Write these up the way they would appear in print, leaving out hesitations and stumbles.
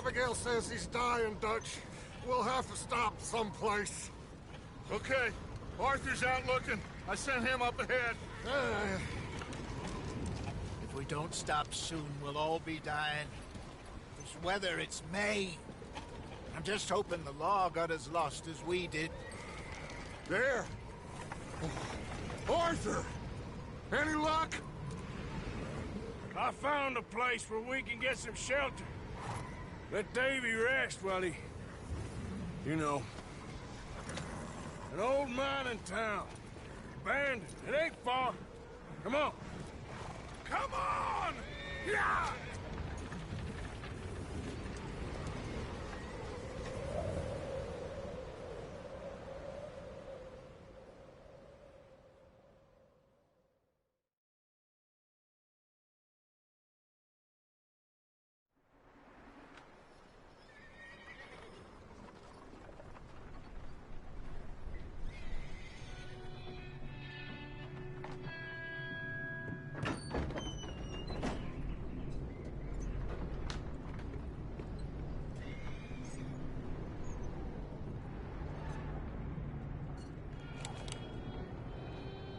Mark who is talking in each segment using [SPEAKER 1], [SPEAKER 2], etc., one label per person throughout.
[SPEAKER 1] Abigail says he's dying, Dutch. We'll have to stop someplace.
[SPEAKER 2] Okay. Arthur's out looking. I sent him up ahead.
[SPEAKER 3] If we don't stop soon, we'll all be dying. This weather, it's May. I'm just hoping the law got as lost as we did.
[SPEAKER 1] There! Arthur! Any luck?
[SPEAKER 4] I found a place where we can get some shelter. Let Davy rest while he... You know. An old mining town. Abandoned. It ain't far. Come on. Come on! Yeah!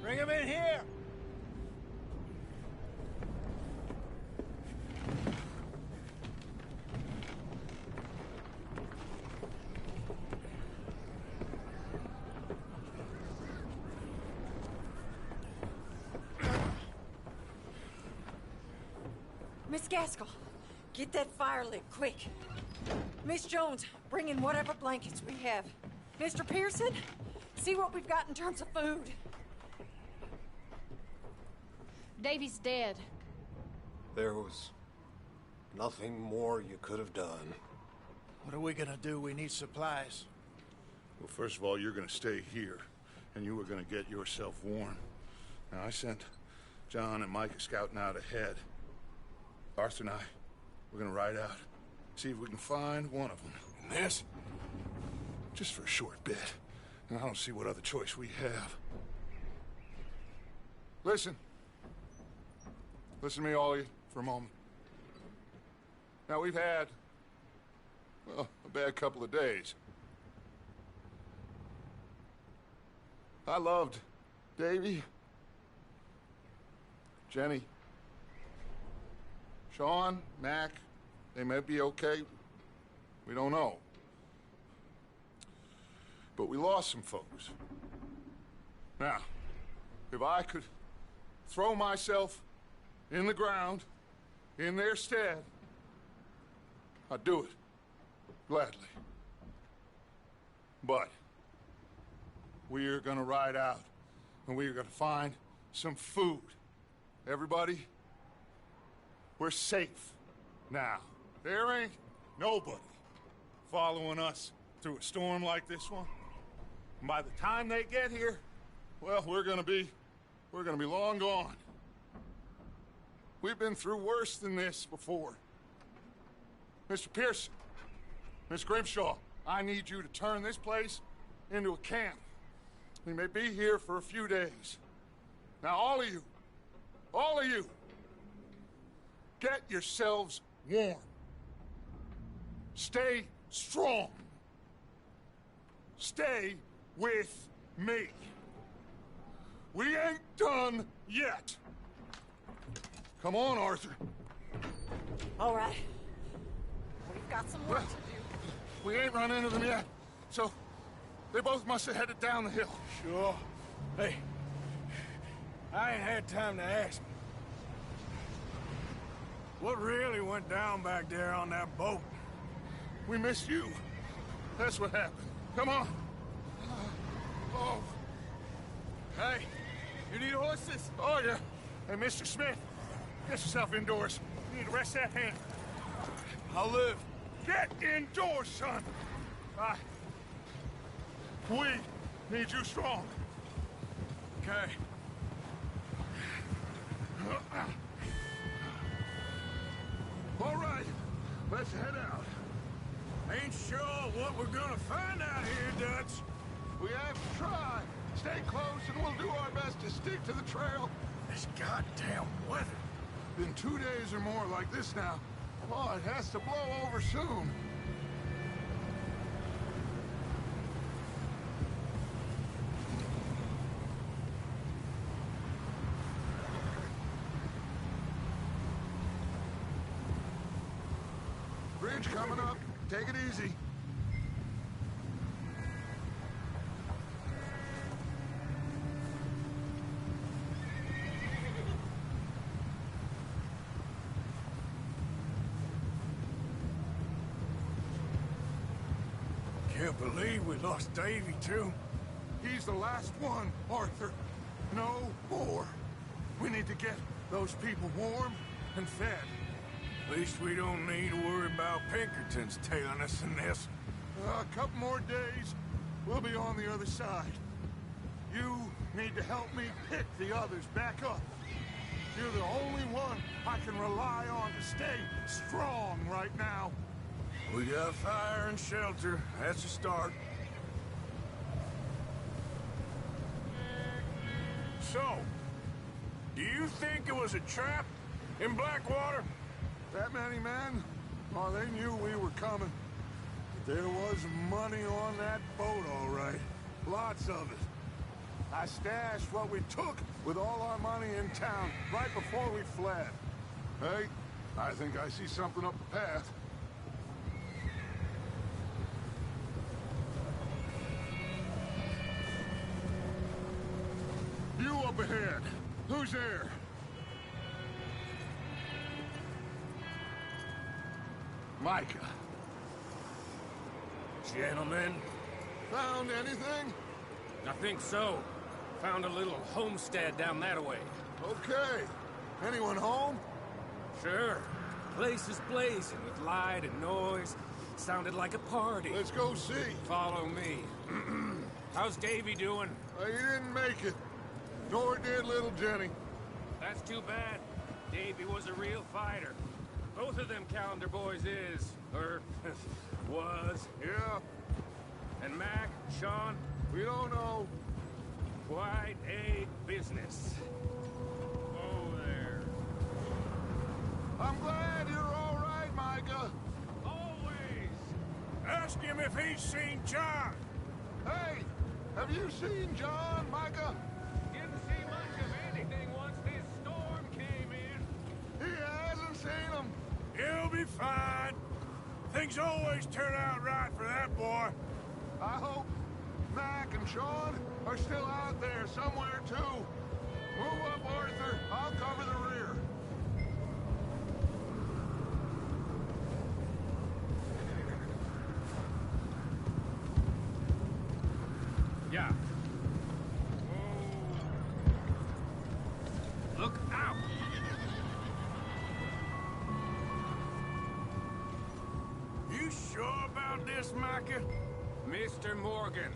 [SPEAKER 3] Bring him in here!
[SPEAKER 5] Miss Gaskell, get that fire lit, quick. Miss Jones, bring in whatever blankets we have. Mr. Pearson, see what we've got in terms of food.
[SPEAKER 6] Davy's dead.
[SPEAKER 1] There was nothing more you could have done.
[SPEAKER 3] What are we gonna do? We need supplies.
[SPEAKER 2] Well, first of all, you're gonna stay here, and you were gonna get yourself warm. Now, I sent John and Micah scouting out ahead. Arthur and I, we're gonna ride out, see if we can find one of them. And this? Just for a short bit. And I don't see what other choice we have. Listen. Listen to me, all of you, for a moment. Now, we've had, well, a bad couple of days. I loved Davy, Jenny, Sean, Mac. They may be okay. We don't know. But we lost some folks. Now, if I could throw myself in the ground, in their stead, I'd do it, gladly. But we are gonna ride out, and we are gonna find some food. Everybody, we're safe now. There ain't nobody following us through a storm like this one. And by the time they get here, well, we're gonna be long gone. We've been through worse than this before. Mr. Pearson, Miss Grimshaw, I need you to turn this place into a camp. We may be here for a few days. Now, all of you, get yourselves warm. Stay strong. Stay with me. We ain't done yet. Come on, Arthur.
[SPEAKER 5] All right. We've got some work to do.
[SPEAKER 2] We ain't run into them yet, so they both must have headed down the hill.
[SPEAKER 4] Sure. Hey, I ain't had time to ask. What really went down back there on that boat?
[SPEAKER 2] We missed you. That's what happened. Come on. Oh.
[SPEAKER 4] Hey, you need horses?
[SPEAKER 2] Oh, yeah. Hey, Mr. Smith, get yourself indoors. You need to rest that hand.
[SPEAKER 4] I'll live.
[SPEAKER 2] Get indoors, son. We need you strong.
[SPEAKER 4] Okay.
[SPEAKER 2] All right, let's head out.
[SPEAKER 4] Ain't sure what we're gonna find out here, Dutch.
[SPEAKER 2] We have to try. Stay close and we'll do our best to stick to the trail.
[SPEAKER 4] This goddamn weather.
[SPEAKER 2] Been 2 days or more like this now. Oh, it has to blow over soon. Bridge coming up. Take it easy.
[SPEAKER 4] Can't believe we lost Davy, too.
[SPEAKER 2] He's the last one, Arthur. No more. We need to get those people warm and fed.
[SPEAKER 4] At least we don't need to worry about Pinkertons tailing us in this.
[SPEAKER 2] A couple more days, we'll be on the other side. You need to help me pick the others back up. You're the only one I can rely on to stay strong right now.
[SPEAKER 4] We got fire and shelter. That's a start. So, do you think it was a trap in Blackwater?
[SPEAKER 2] That many men? Oh, they knew we were coming. But there was money on that boat, all right. Lots of it. I stashed what we took with all our money in town right before we fled. Hey, I think I see something up the path. You up ahead. Who's there? Micah.
[SPEAKER 7] Gentlemen,
[SPEAKER 2] Found anything?
[SPEAKER 7] I think so. Found a little homestead down that way.
[SPEAKER 2] Okay. Anyone home?
[SPEAKER 7] Sure. Place is blazing with light and noise. Sounded like a party.
[SPEAKER 2] Let's go see.
[SPEAKER 7] Follow me. How's Davy doing?
[SPEAKER 2] He didn't make it. Nor did little Jenny.
[SPEAKER 7] That's too bad. Davy was a real fighter. Both of them Calendar boys is, or was.
[SPEAKER 2] Yeah,
[SPEAKER 7] And Mac, Sean,
[SPEAKER 2] we don't know.
[SPEAKER 7] quite a business. Oh, there.
[SPEAKER 2] I'm glad you're all right, Micah.
[SPEAKER 7] Always.
[SPEAKER 4] Ask him if he's seen John.
[SPEAKER 2] Hey, have you seen John, Micah?
[SPEAKER 7] Didn't see much of anything once this storm came in.
[SPEAKER 2] He hasn't seen him.
[SPEAKER 4] He'll be fine. Things always turn out right for that boy.
[SPEAKER 2] I hope Mac and Sean are still out there somewhere, too. Move up, Arthur. I'll cover the rear.
[SPEAKER 7] Yeah. Look out!
[SPEAKER 4] You sure about this, Micah?
[SPEAKER 7] Mr. Morgan,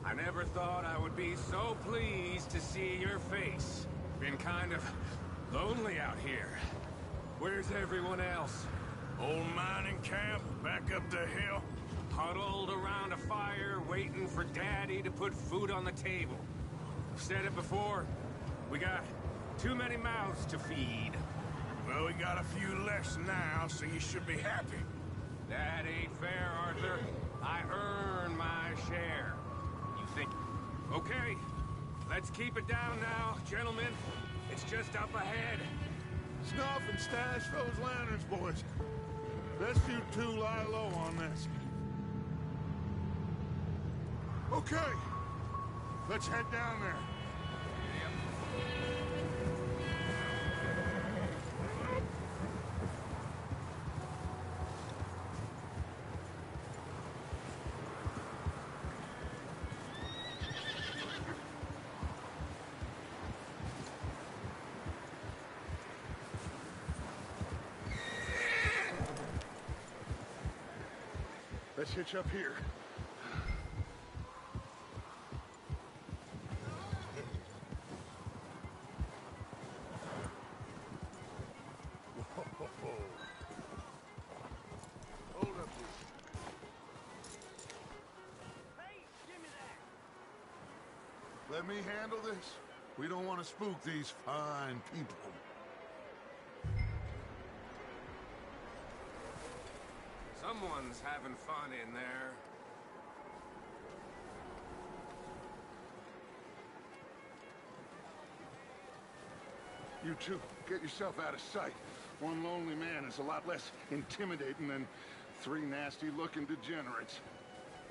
[SPEAKER 7] I never thought I would be so pleased to see your face. Been kind of lonely out here. Where's everyone else?
[SPEAKER 4] Old mining camp back up the hill.
[SPEAKER 7] Huddled around a fire, waiting for Daddy to put food on the table. I've said it before, we got too many mouths to feed.
[SPEAKER 4] Well, we got a few less now, so you should be happy.
[SPEAKER 7] That ain't fair, Arthur. I earn my share. You think... Okay, let's keep it down now, gentlemen. It's just up ahead.
[SPEAKER 2] Snuff and stash those lanterns, boys. Best you two lie low on this. Okay, let's head down there. Let's hitch up here. Hold up here.
[SPEAKER 4] Hey, give me that!
[SPEAKER 2] Let me handle this. We don't want to spook these fine people.
[SPEAKER 7] Someone's having fun in there.
[SPEAKER 2] You two, get yourself out of sight. One lonely man is a lot less intimidating than three nasty-looking degenerates.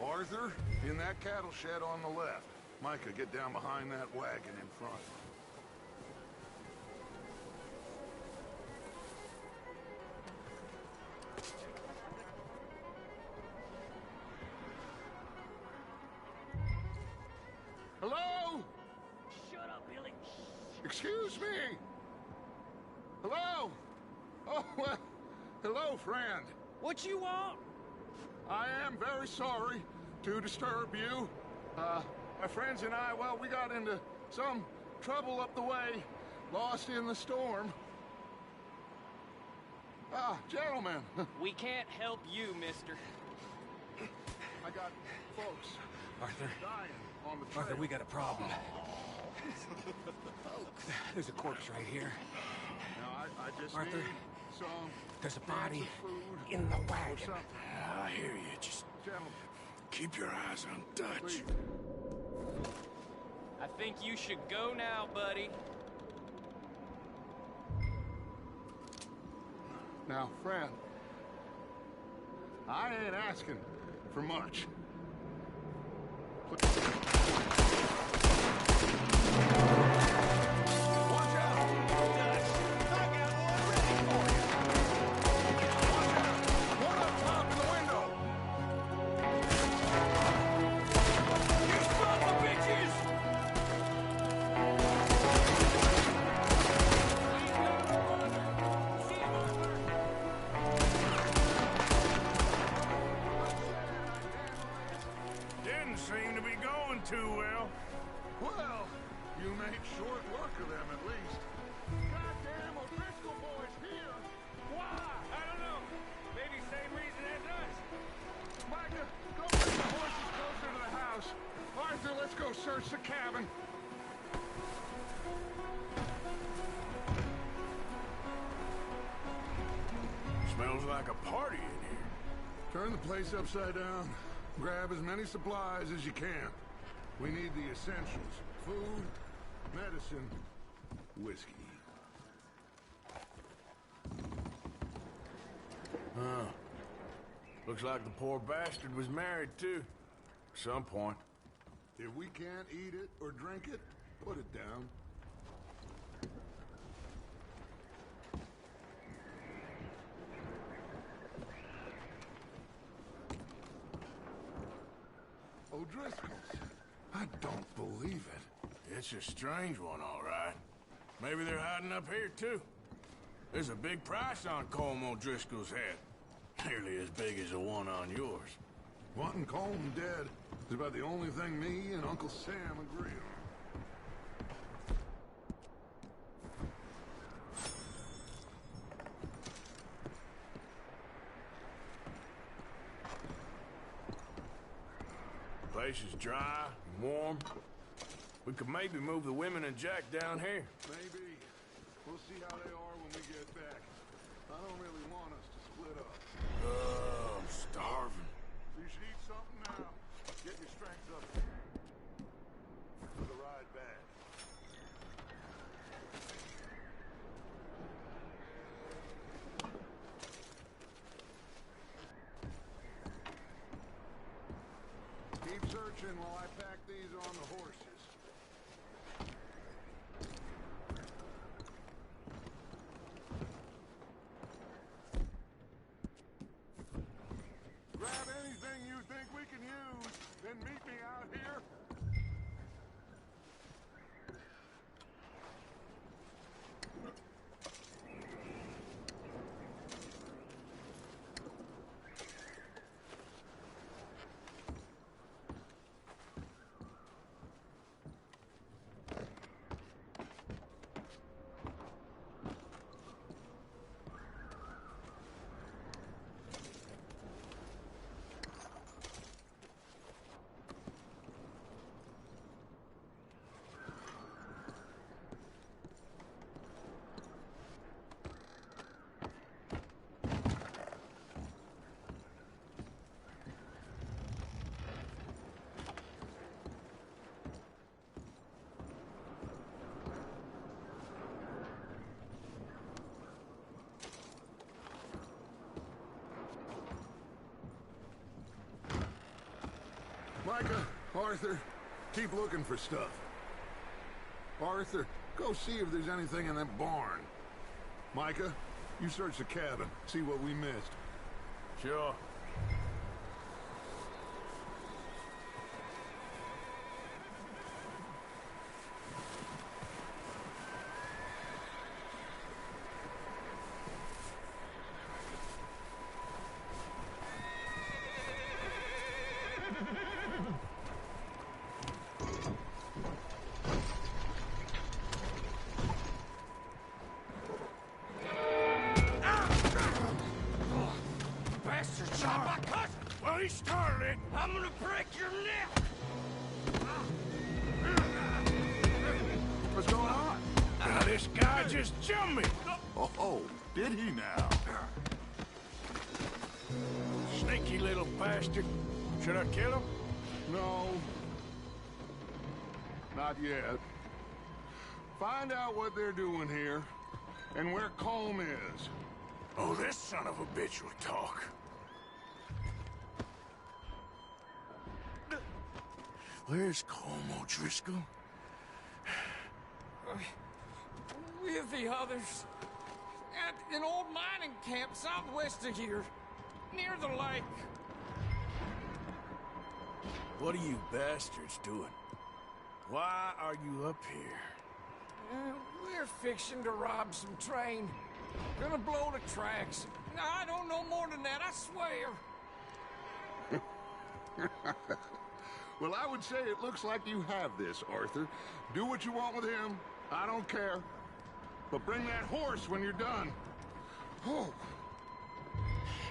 [SPEAKER 2] Arthur, in that cattle shed on the left. Micah, get down behind that wagon in front. Hello?
[SPEAKER 8] Shut up, Billy.
[SPEAKER 2] Excuse me? Hello? Oh, well, hello, friend.
[SPEAKER 8] What you want?
[SPEAKER 2] I am very sorry to disturb you. My friends and I, well, we got into some trouble up the way, lost in the storm. Gentlemen.
[SPEAKER 8] We can't help you, mister.
[SPEAKER 2] I got folks
[SPEAKER 4] Arthur,
[SPEAKER 2] dying on the trail.
[SPEAKER 4] Arthur, we got a problem. There's a corpse right here.
[SPEAKER 2] Now, I just
[SPEAKER 4] Arthur,
[SPEAKER 2] need some
[SPEAKER 4] there's a body
[SPEAKER 2] cans of food
[SPEAKER 4] in the
[SPEAKER 2] or
[SPEAKER 4] wagon.
[SPEAKER 2] something.
[SPEAKER 4] I hear you. Just
[SPEAKER 2] Gentlemen,
[SPEAKER 4] keep your eyes on Dutch.
[SPEAKER 2] please.
[SPEAKER 8] I think you should go now, buddy.
[SPEAKER 2] Now, friend, I ain't asking for much. Watch out! Dutch, I got one ready for you. Watch out! One up top in the window. You son of bitches!
[SPEAKER 4] Didn't seem to be going too well.
[SPEAKER 2] Well, you made short work of them at least. Goddamn O'Driscoll boys here! Why?
[SPEAKER 7] I don't know. Maybe same reason as us.
[SPEAKER 2] Micah, go bring the horses closer to the house. Arthur, let's go search the cabin.
[SPEAKER 4] Smells like a party in here.
[SPEAKER 2] Turn the place upside down. Grab as many supplies as you can. We need the essentials. Food, medicine, whiskey.
[SPEAKER 4] Huh. Looks like the poor bastard was married, too. At some point.
[SPEAKER 2] If we can't eat it or drink it, put it down. O'Driscoll's. I don't believe it.
[SPEAKER 4] It's a strange one, all right. Maybe they're hiding up here, too. There's a big price on Colm O'Driscoll's head. Nearly as big as the one on yours.
[SPEAKER 2] Wanting Colm dead is about the only thing me and Uncle Sam agree on.
[SPEAKER 4] The place is dry and warm. We could maybe move the women and Jack down here.
[SPEAKER 2] Maybe. We'll see how they are when we get back. I don't really want us to split up.
[SPEAKER 4] Oh, I'm starving.
[SPEAKER 2] You should eat something now. Get your strength up. For the ride back. Keep searching while I pack these on the horses. Grab anything you think we can use, then meet me out here. Micah, Arthur, keep looking for stuff. Arthur, go see if there's anything in that barn. Micah, you search the cabin, see what we missed.
[SPEAKER 4] Sure. Well, he started it. I'm gonna break your neck.
[SPEAKER 2] What's going on?
[SPEAKER 4] Now, this guy just jumped me.
[SPEAKER 2] Oh, did he now?
[SPEAKER 4] Sneaky little bastard. Should I kill him?
[SPEAKER 2] No. Not yet. Find out what they're doing here, and where Colm is.
[SPEAKER 4] Oh, this son of a bitch will talk. Where's Colm O'Driscoll?
[SPEAKER 9] With the others. At an old mining camp southwest of here. Near the lake.
[SPEAKER 4] What are you bastards doing? Why are you up here?
[SPEAKER 9] We're fixing to rob some train. Gonna blow the tracks. I don't know more than that, I swear.
[SPEAKER 2] Well, I would say it looks like you have this, Arthur. Do what you want with him. I don't care. But bring that horse when you're done. Oh.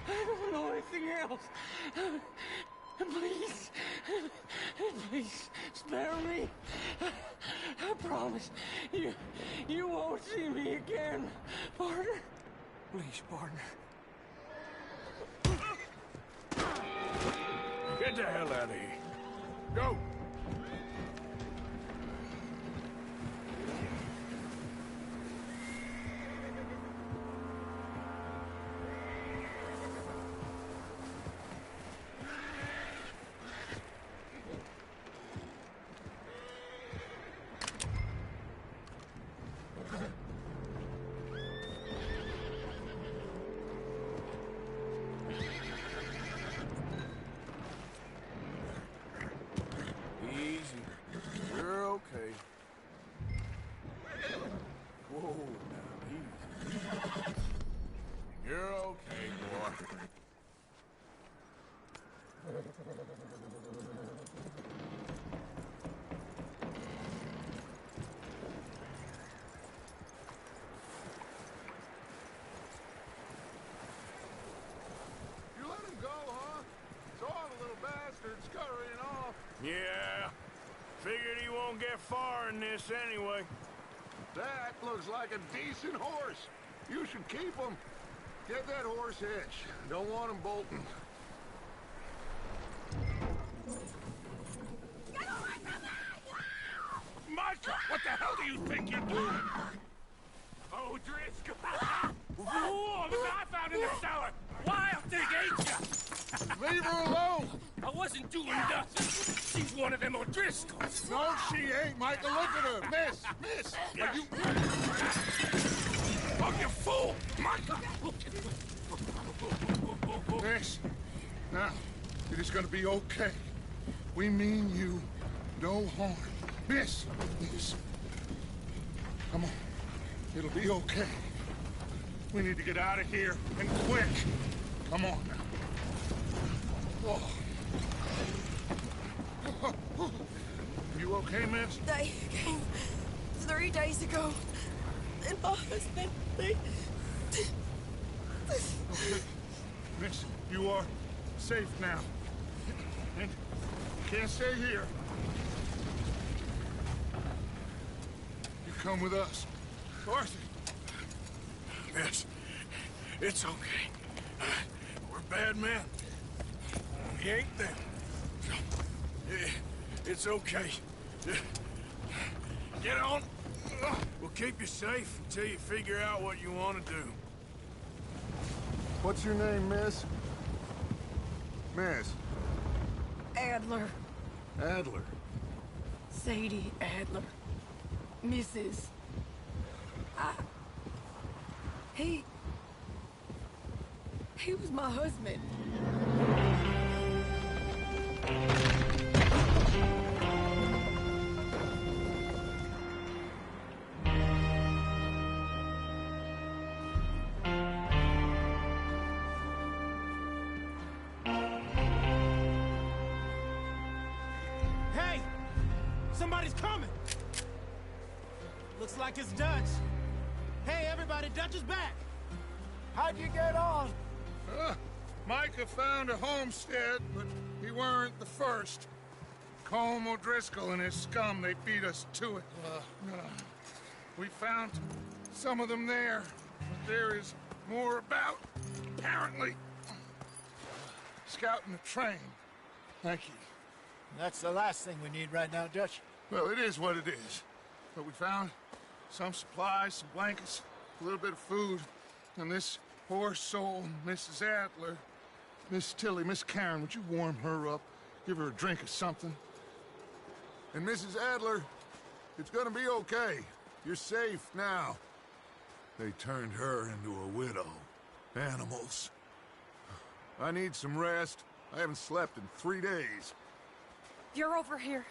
[SPEAKER 9] I don't know anything else. Please. Please, spare me. I promise. You won't see me again, partner. Please, partner.
[SPEAKER 4] Get the hell out of here. Go! Yeah, figured he won't get far in this anyway.
[SPEAKER 2] That looks like a decent horse. You should keep him. Get that horse hitched. Don't want him bolting.
[SPEAKER 4] Micah, what the hell do you think you're doing?
[SPEAKER 7] Oh, Driscoll! Whoa, the guy found in the cellar! Wild thing, ain't ya?
[SPEAKER 2] Leave her alone!
[SPEAKER 7] I wasn't doing nothing. She's one of them O'Driscolls.
[SPEAKER 2] No, she ain't, Micah. Look at her. Miss! Are you...
[SPEAKER 4] Oh, you fool!
[SPEAKER 7] Micah!
[SPEAKER 2] Miss, now, it is gonna be okay. We mean you no harm. Miss! Come on. It'll be okay. We need to get out of here, and quick. Come on now. Oh. You okay, miss?
[SPEAKER 5] They came 3 days ago. And my husband, they...
[SPEAKER 2] Okay. Miss, you are safe now. And you can't stay here. You come with us. Arthur.
[SPEAKER 4] Miss, it's okay. We're bad men. We ain't them. It's okay. Get on. We'll keep you safe until you figure out what you want to do.
[SPEAKER 2] What's your name, miss? Miss.
[SPEAKER 5] Adler.
[SPEAKER 2] Adler.
[SPEAKER 10] Sadie Adler. Mrs. He was my husband.
[SPEAKER 4] Hey! Somebody's coming! Looks like it's Dutch. Hey, everybody, Dutch is back! How'd you get on?
[SPEAKER 2] Micah found a homestead, but he weren't the first. Colm O'Driscoll and his scum, they beat us to it. We found some of them there, but there is more about, apparently. Scouting the train. Thank you.
[SPEAKER 3] That's the last thing we need right now, Dutch.
[SPEAKER 2] Well, it is what it is. But we found some supplies, some blankets, a little bit of food, and this poor soul, Mrs. Adler. Miss Tilly, Miss Karen, would you warm her up? Give her a drink or something? And Mrs. Adler, it's gonna be okay. You're safe now. They turned her into a widow. Animals. I need some rest. I haven't slept in 3 days.
[SPEAKER 5] You're over here.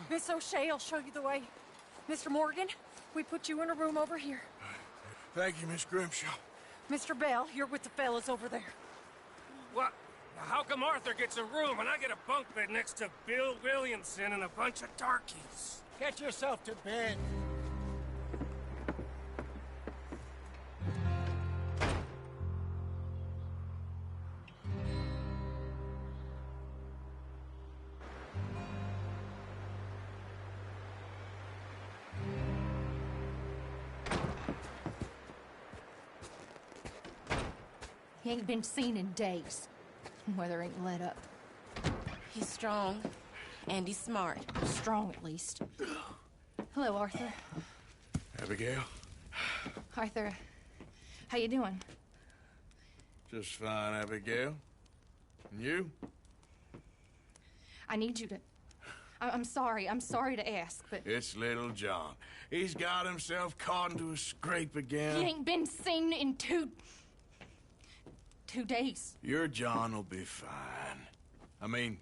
[SPEAKER 5] Miss O'Shea will show you the way. Mr. Morgan, we put you in a room over here.
[SPEAKER 4] Thank you, Miss Grimshaw.
[SPEAKER 5] Mr. Bell, you're with the fellas over there.
[SPEAKER 4] What? How come Arthur gets a room and I get a bunk bed next to Bill Williamson and a bunch of darkies? Get yourself to bed.
[SPEAKER 6] He ain't been seen in days. Weather ain't let up.
[SPEAKER 11] He's strong, and he's smart.
[SPEAKER 6] Strong, at least. Hello, Arthur.
[SPEAKER 4] Abigail?
[SPEAKER 6] Arthur, how you doing?
[SPEAKER 4] Just fine, Abigail. And you?
[SPEAKER 6] I need you to... I'm sorry to ask, but...
[SPEAKER 4] It's little John. He's got himself caught into a scrape again.
[SPEAKER 6] He ain't been seen in 2 days.
[SPEAKER 4] Your John will be fine. I mean,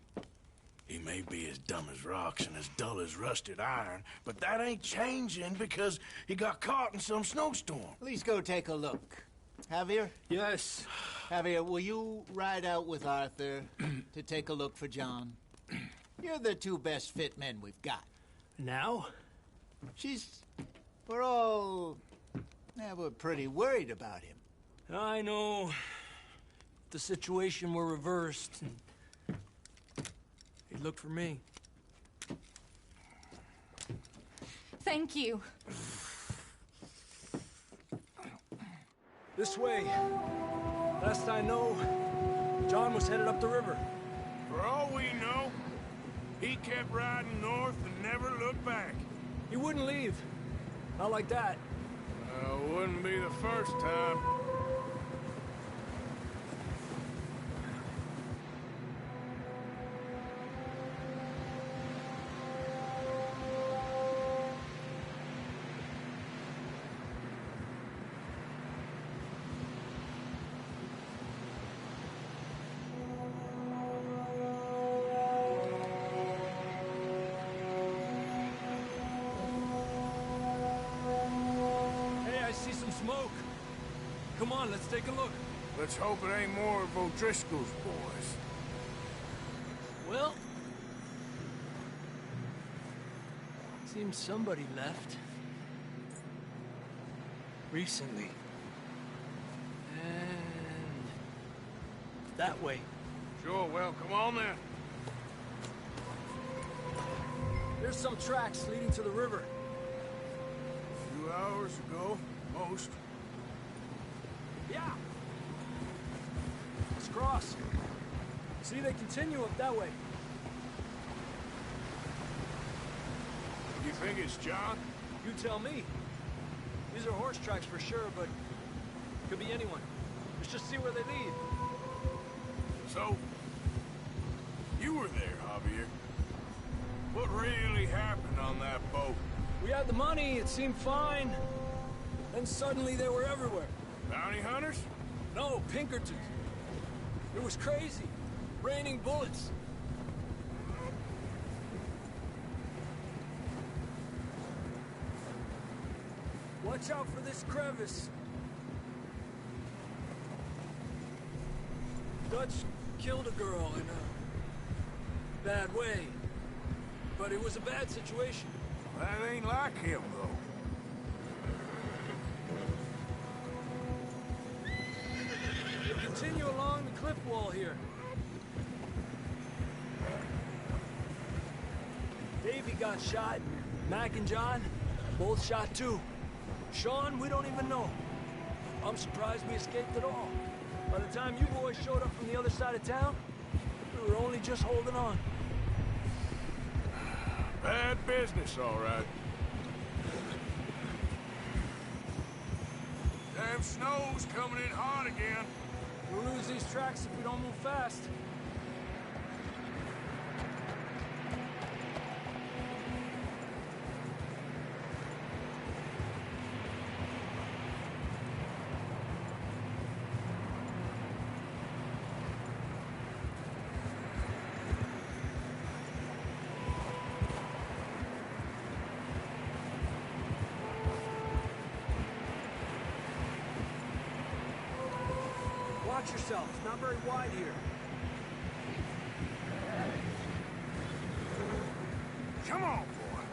[SPEAKER 4] he may be as dumb as rocks and as dull as rusted iron, but that ain't changing because he got caught in some snowstorm.
[SPEAKER 3] Please go take a look. Javier?
[SPEAKER 4] Yes.
[SPEAKER 3] Javier, will you ride out with Arthur to take a look for John? You're the 2 best fit men we've got.
[SPEAKER 4] Now?
[SPEAKER 3] We're pretty worried about him.
[SPEAKER 12] I know. The situation were reversed, and he looked for me.
[SPEAKER 6] Thank you.
[SPEAKER 12] This way. Last I know, John was headed up the river.
[SPEAKER 4] For all we know, he kept riding north and never looked back.
[SPEAKER 12] He wouldn't leave. Not like that.
[SPEAKER 4] Wouldn't be the first time.
[SPEAKER 12] Smoke. Come on, let's take a look.
[SPEAKER 4] Let's hope it ain't more of O'Driscoll's boys.
[SPEAKER 12] Well, seems somebody left. Recently. And that way.
[SPEAKER 4] Sure, well, come on then.
[SPEAKER 12] There's some tracks leading to the river.
[SPEAKER 4] A few hours ago. Most.
[SPEAKER 12] Yeah. Let's cross. See, they continue up that way.
[SPEAKER 4] You think it's John?
[SPEAKER 12] You tell me. These are horse tracks for sure, but could be anyone. Let's just see where they lead.
[SPEAKER 4] So, you were there, Javier. What really happened on that boat?
[SPEAKER 12] We had the money, it seemed fine. Then suddenly they were everywhere.
[SPEAKER 4] Bounty hunters?
[SPEAKER 12] No, Pinkertons. It was crazy. Raining bullets. Watch out for this crevice. Dutch killed a girl in a bad way. But it was a bad situation.
[SPEAKER 4] That ain't like him, though.
[SPEAKER 12] Continue along the cliff wall here. Davey got shot. Mac and John, both shot too. Sean, we don't even know. I'm surprised we escaped at all. By the time you boys showed up from the other side of town, we were only just holding on.
[SPEAKER 4] Bad business, all right. Damn snow's coming in hard again.
[SPEAKER 12] We'll lose these tracks if we don't move fast. Watch yourself. It's not very wide here.
[SPEAKER 4] Come on, boy.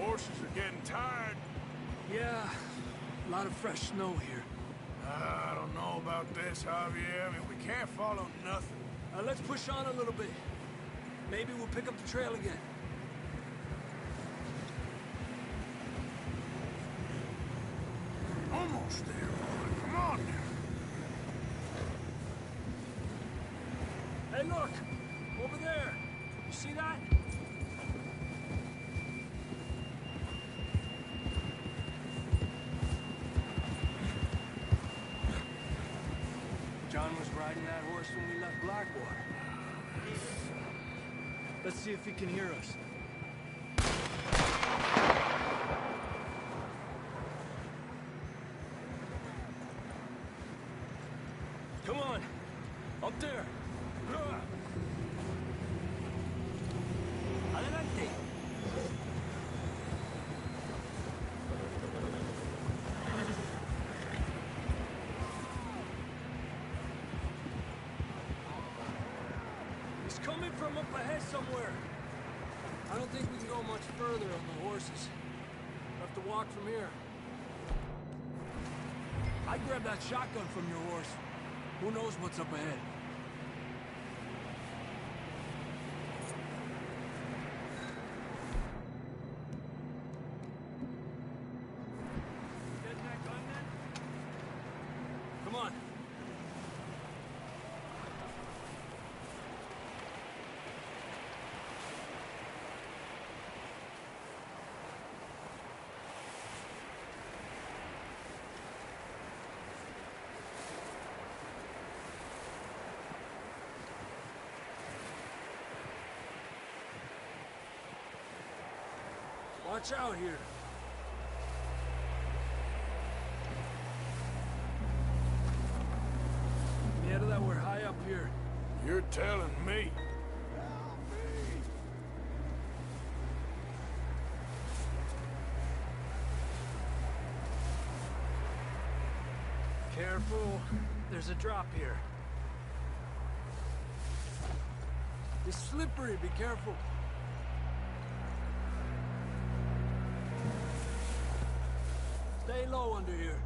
[SPEAKER 4] Horses are getting tired.
[SPEAKER 12] Yeah, a lot of fresh snow here.
[SPEAKER 4] I don't know about this, Javier. I mean, we can't follow nothing.
[SPEAKER 12] Let's push on a little bit. Maybe we'll pick up the trail again.
[SPEAKER 4] Almost there, boy. Come on now.
[SPEAKER 12] Hey, look! Over there! You see that? John was riding that horse when we left Blackwater. Let's see if he can hear us. Come on! Up there! Adelante! He's coming from up ahead somewhere. I don't think we can go much further on the horses. We'll have to walk from here. I'd grab that shotgun from your horse. Who knows what's up ahead? Getting that gun then? Come on. Watch out here. Yeah, that we're high up here.
[SPEAKER 4] You're telling me.
[SPEAKER 12] Careful. There's a drop here. It's slippery. Be careful. Stay low under here.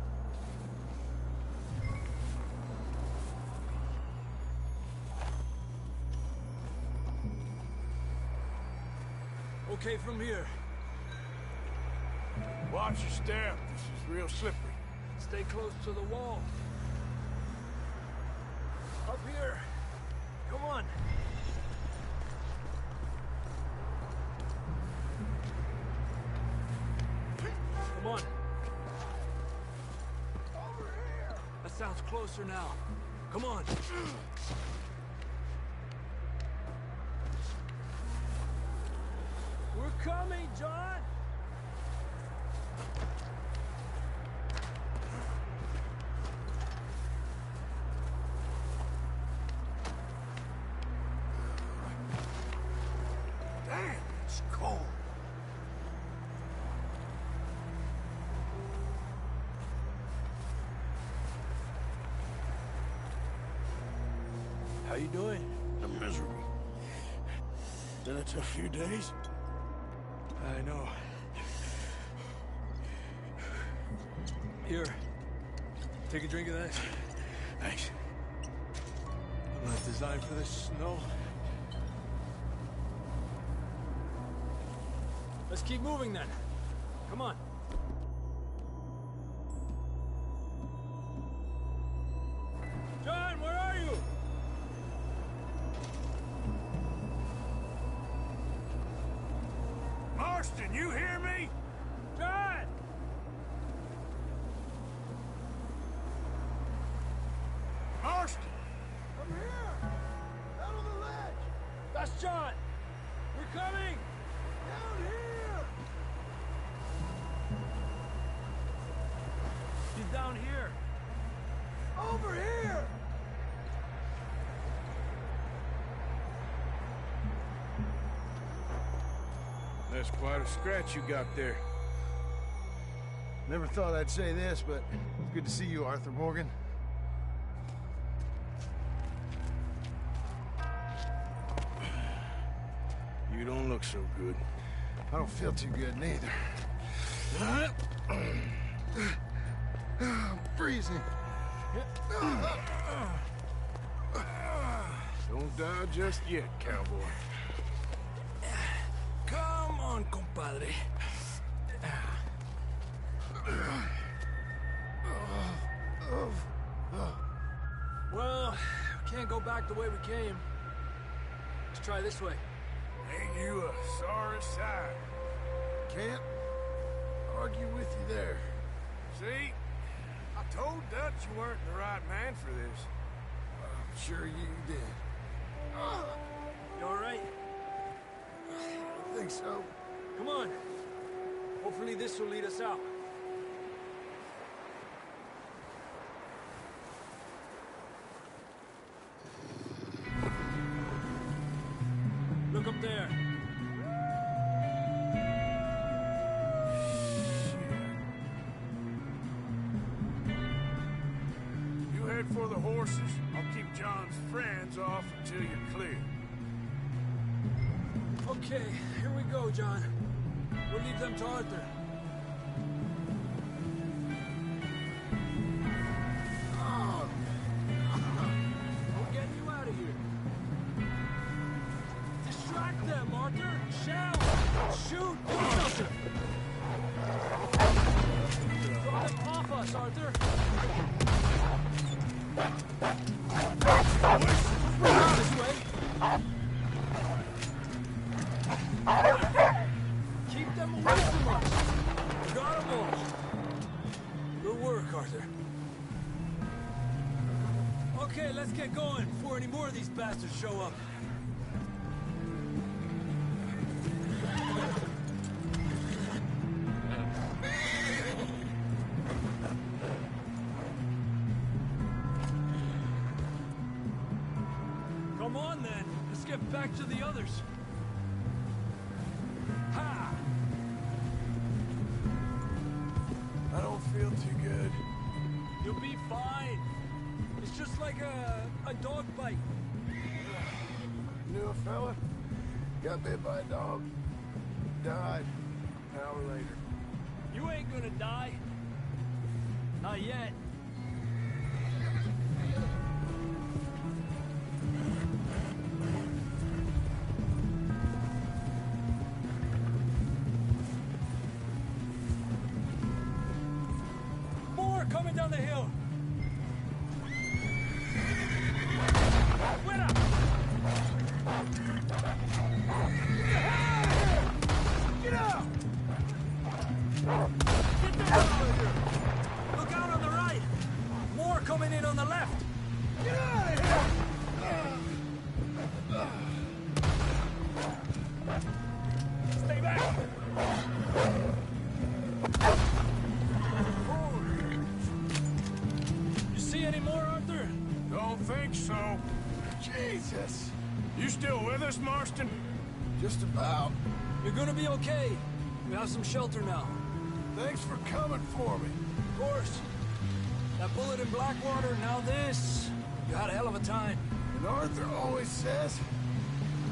[SPEAKER 12] Okay from here.
[SPEAKER 4] Watch your step. This is real slippery.
[SPEAKER 12] Stay close to the wall. Up here. Come on. Come on. Over here. That sounds closer now. Come on. coming, John!
[SPEAKER 4] Damn, it's cold.
[SPEAKER 12] How you doing?
[SPEAKER 4] I'm miserable. Been a tough few days.
[SPEAKER 12] I know. Here. Take a drink of that.
[SPEAKER 4] Thanks.
[SPEAKER 12] I'm not designed for this snow. Let's keep moving then. Come on. John, where are you?
[SPEAKER 4] Marston, you hear me?
[SPEAKER 12] John!
[SPEAKER 4] Marston!
[SPEAKER 3] I'm here! Out on the ledge!
[SPEAKER 12] That's John! We're coming!
[SPEAKER 3] Down here!
[SPEAKER 12] He's down here.
[SPEAKER 3] Over here!
[SPEAKER 4] That's quite a scratch you got there.
[SPEAKER 3] Never thought I'd say this, but it's good to see you, Arthur Morgan.
[SPEAKER 4] You don't look so good.
[SPEAKER 3] I don't feel too good, neither. I'm freezing.
[SPEAKER 4] Don't die just yet, cowboy.
[SPEAKER 12] Come on, compadre. Well, we can't go back the way we came. Let's try this way.
[SPEAKER 4] Ain't you a sorry sight?
[SPEAKER 3] Can't argue with you there.
[SPEAKER 4] See? I told Dutch you weren't the right man for this.
[SPEAKER 3] I'm sure you did.
[SPEAKER 12] You all right?
[SPEAKER 3] I think so.
[SPEAKER 12] Come on. Hopefully this will lead us out. Look up there.
[SPEAKER 4] You head for the horses. I'll keep John's friends off until you're clear.
[SPEAKER 12] Okay, here we go, John. We'll leave them to Arthur. We're getting you out of here. Distract them, Arthur! Shout! Shoot! Do something! Draw them off us, Arthur! This way! Keep them away from us! Got them all! Good work, Arthur. Okay, let's get going before any more of these bastards show up. Come on, then. Let's get back to the others. Ha!
[SPEAKER 4] I don't feel too good.
[SPEAKER 12] You'll be fine. It's just like a dog bite.
[SPEAKER 3] Knew a fella? Got bit by a dog. Died. An hour later.
[SPEAKER 12] You ain't gonna die. Not yet. More coming down the hill. Wait up! Get out! Get them out of here! Look out on the right! any more, Arthur?
[SPEAKER 4] Don't think so.
[SPEAKER 3] Jesus!
[SPEAKER 4] You still with us, Marston?
[SPEAKER 3] Just about.
[SPEAKER 12] You're gonna be okay. We have some shelter now.
[SPEAKER 3] Thanks for coming for me.
[SPEAKER 12] Of course. That bullet in Blackwater, now this. You had a hell of a time.
[SPEAKER 3] And Arthur always says,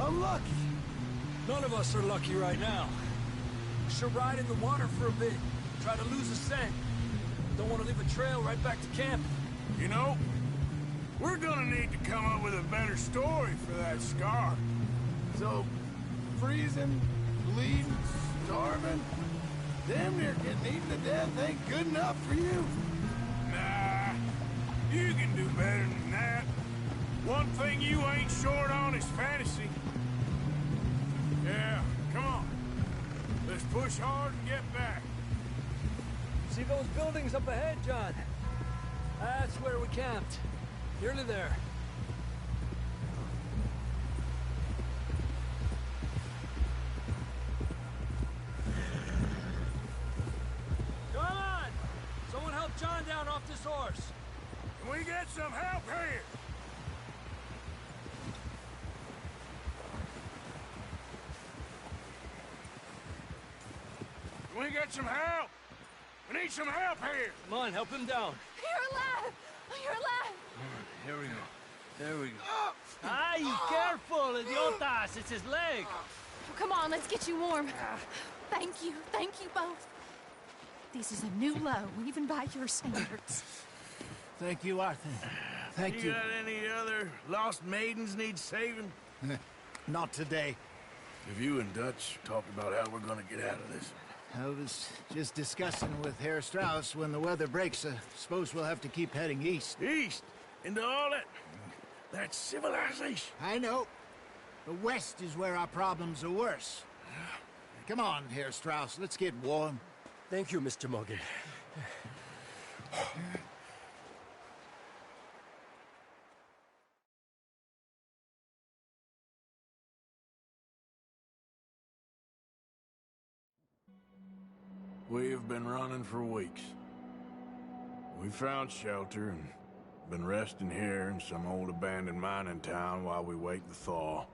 [SPEAKER 3] I'm lucky.
[SPEAKER 12] None of us are lucky right now. We should ride in the water for a bit. Try to lose a scent. Don't want to leave a trail right back to camp.
[SPEAKER 4] You know, we're gonna need to come up with a better story for that scar.
[SPEAKER 3] So, freezing, bleeding, starving, damn near getting eaten to death ain't good enough for you.
[SPEAKER 4] Nah, you can do better than that. One thing you ain't short on is fantasy. Yeah, come on. Let's push hard and get back.
[SPEAKER 12] See those buildings up ahead, John? That's where we camped. Nearly there. Come on! Someone help John down off this horse.
[SPEAKER 4] Can we get some help here? Can we get some help? We need some help here.
[SPEAKER 12] Come on, help him down.
[SPEAKER 10] You're alive! You're alive!
[SPEAKER 12] Here we go. There we go. Ay, careful, idiotas! It's his leg.
[SPEAKER 6] Oh, come on, let's get you warm. Thank you both. This is a new low, even by your standards.
[SPEAKER 3] Thank you, Arthur. Thank you.
[SPEAKER 4] Got any other lost maidens need saving?
[SPEAKER 3] Not today.
[SPEAKER 4] Have you and Dutch talked about how we're gonna get out of this?
[SPEAKER 3] I was just discussing with Herr Strauss when the weather breaks. Suppose we'll have to keep heading east.
[SPEAKER 4] East? Into all that civilization?
[SPEAKER 3] I know. The west is where our problems are worse. Come on, Herr Strauss, let's get warm.
[SPEAKER 12] Thank you, Mr. Morgan.
[SPEAKER 4] We've been running for weeks. We found shelter and been resting here in some old abandoned mining town while we wait the thaw.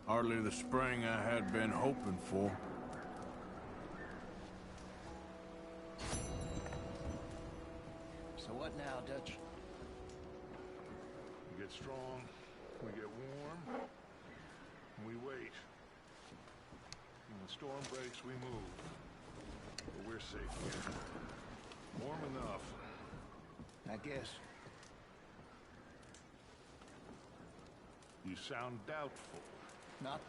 [SPEAKER 4] Hardly the spring I had been hoping for.
[SPEAKER 3] So what now, Dutch?
[SPEAKER 2] We get strong, we get warm, and we wait. When the storm breaks, we move. But we're safe here. Warm enough.
[SPEAKER 3] I guess.
[SPEAKER 2] You sound doubtful.
[SPEAKER 3] Not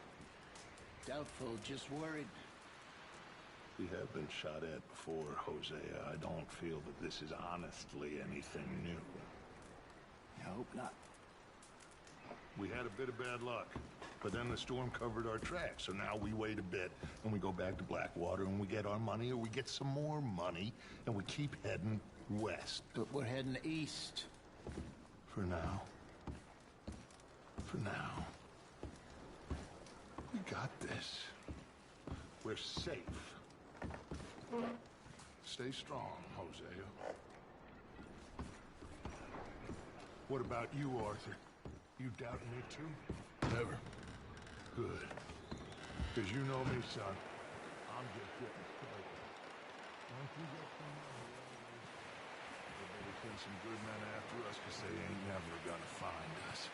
[SPEAKER 3] doubtful, just worried.
[SPEAKER 2] We have been shot at before, Hosea. I don't feel that this is honestly anything new.
[SPEAKER 3] I hope not.
[SPEAKER 2] We had a bit of bad luck, but then the storm covered our tracks, so now we wait a bit, and we go back to Blackwater, and we get our money, or we get some more money, and we keep heading west.
[SPEAKER 3] But we're heading east.
[SPEAKER 2] For now. For now. We got this. We're safe. Stay strong, Hosea. What about you, Arthur? You doubt me too?
[SPEAKER 4] Never.
[SPEAKER 2] Good. Because you know me, son. I'm just getting started. Once we get some money, there better send some good men after us, because they ain't never gonna find us.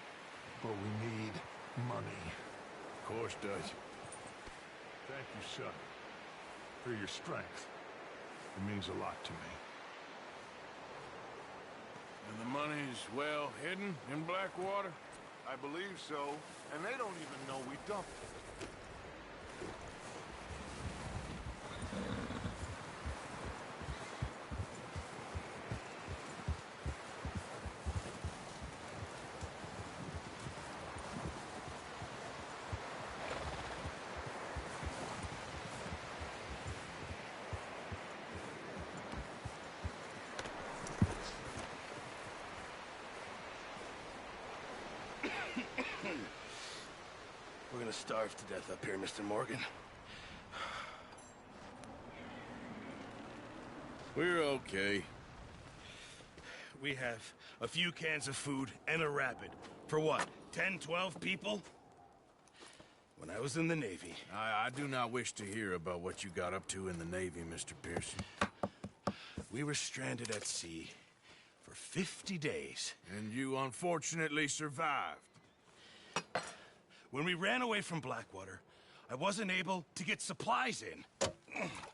[SPEAKER 2] But we need money.
[SPEAKER 4] Of course, Dutch.
[SPEAKER 2] Thank you, son, for your strength. It means a lot to me.
[SPEAKER 4] And the money's well hidden in Blackwater?
[SPEAKER 2] I believe so, and they don't even know we dumped it.
[SPEAKER 4] We're gonna starve to death up here, Mr. Morgan. We're okay. we have a few cans of food and a rabbit. For what, 10, 12 people? When I was in the Navy...
[SPEAKER 13] I do not wish to hear about what you got up to in the Navy, Mr. Pearson.
[SPEAKER 4] We were stranded at sea for 50 days.
[SPEAKER 13] And you unfortunately survived.
[SPEAKER 4] When we ran away from Blackwater, I wasn't able to get supplies in.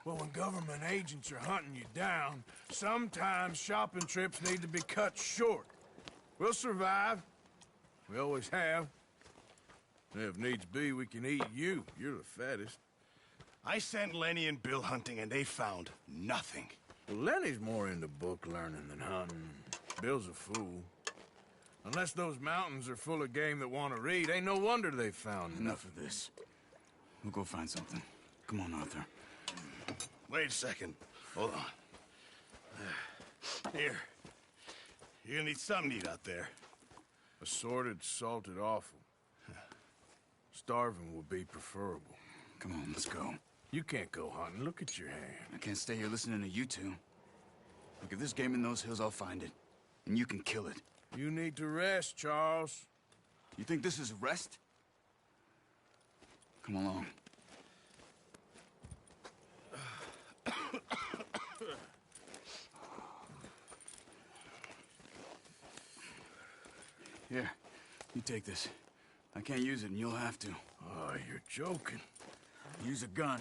[SPEAKER 13] Well, when government agents are hunting you down, sometimes shopping trips need to be cut short. We'll survive. We always have. If needs be, we can eat you. You're the fattest.
[SPEAKER 4] I sent Lenny and Bill hunting, and they found nothing.
[SPEAKER 13] Well, Lenny's more into book learning than hunting. Bill's a fool. Unless those mountains are full of game that want to read, ain't no wonder they found
[SPEAKER 14] Enough of this. We'll go find something. Come on, Arthur.
[SPEAKER 4] Wait a second. Hold on. Here. You're gonna need something to eat out there.
[SPEAKER 13] Assorted, salted offal. Starving would be preferable.
[SPEAKER 14] Come on, let's go.
[SPEAKER 13] You can't go hunting. Look at your hand.
[SPEAKER 14] I can't stay here listening to you two. Look, if there's game in those hills, I'll find it. And you can kill it.
[SPEAKER 13] You need to rest, Charles.
[SPEAKER 14] You think this is rest? Come along. Here, you take this. I can't use it, and you'll have to.
[SPEAKER 13] Oh, you're joking.
[SPEAKER 14] Use a gun,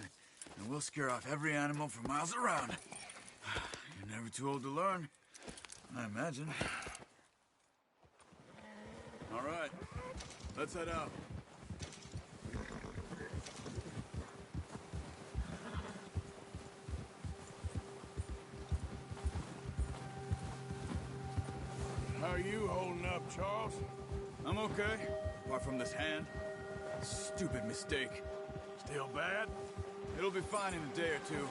[SPEAKER 14] and we'll scare off every animal for miles around. You're never too old to learn, I imagine. All right, let's head out.
[SPEAKER 13] How are you holding up, Charles?
[SPEAKER 14] I'm okay, apart from this hand. Stupid mistake.
[SPEAKER 13] Still bad?
[SPEAKER 14] It'll be fine in a day or two.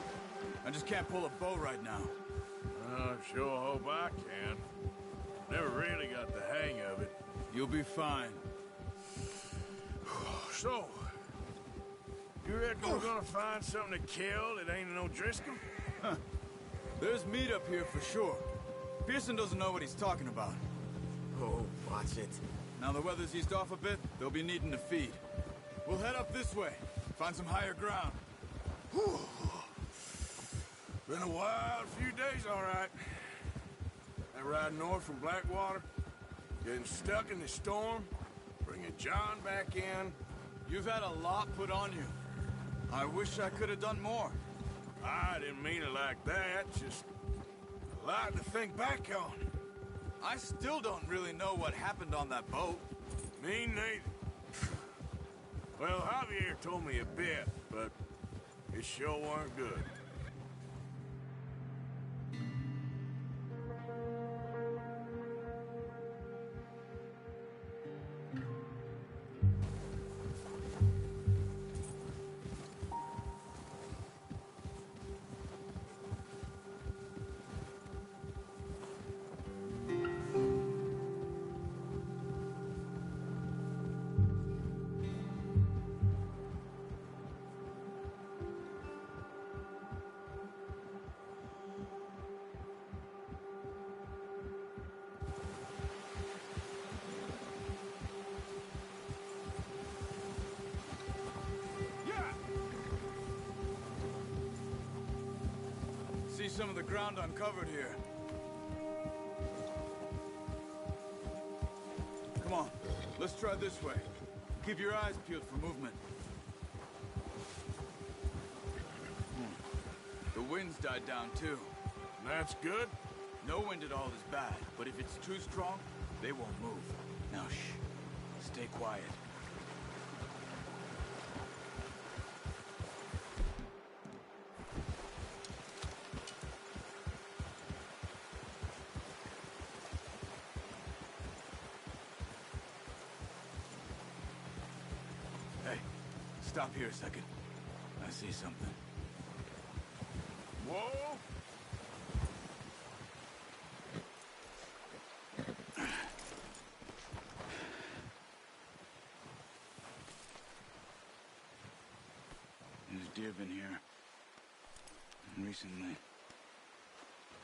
[SPEAKER 14] I just can't pull a bow right now.
[SPEAKER 13] I sure hope I can. Never really got the hang of it.
[SPEAKER 14] You'll be fine.
[SPEAKER 13] So, you reckon we're gonna find something to kill that ain't no Driscoll?
[SPEAKER 14] Huh. There's meat up here for sure. Pearson doesn't know what he's talking about.
[SPEAKER 15] Oh, watch it.
[SPEAKER 14] Now the weather's eased off a bit, they'll be needing to feed. We'll head up this way, find some higher ground.
[SPEAKER 13] Whew. Been a wild few days, all right. That ride north from Blackwater, getting stuck in the storm, bringing John back in.
[SPEAKER 14] You've had a lot put on you. I wish I could have done more.
[SPEAKER 13] I didn't mean it like that, just a lot to think back on.
[SPEAKER 14] I still don't really know what happened on that boat.
[SPEAKER 13] Me neither. Well, Javier told me a bit, but it sure weren't good.
[SPEAKER 14] See some of the ground uncovered here. Come on, let's try this way. Keep your eyes peeled for movement. The wind's died down too.
[SPEAKER 13] That's good.
[SPEAKER 14] No wind at all is bad, but if it's too strong, they won't move. Now shh, stay quiet. Hey, stop here a second. I see something.
[SPEAKER 13] Whoa!
[SPEAKER 14] There's deer been here. Recently.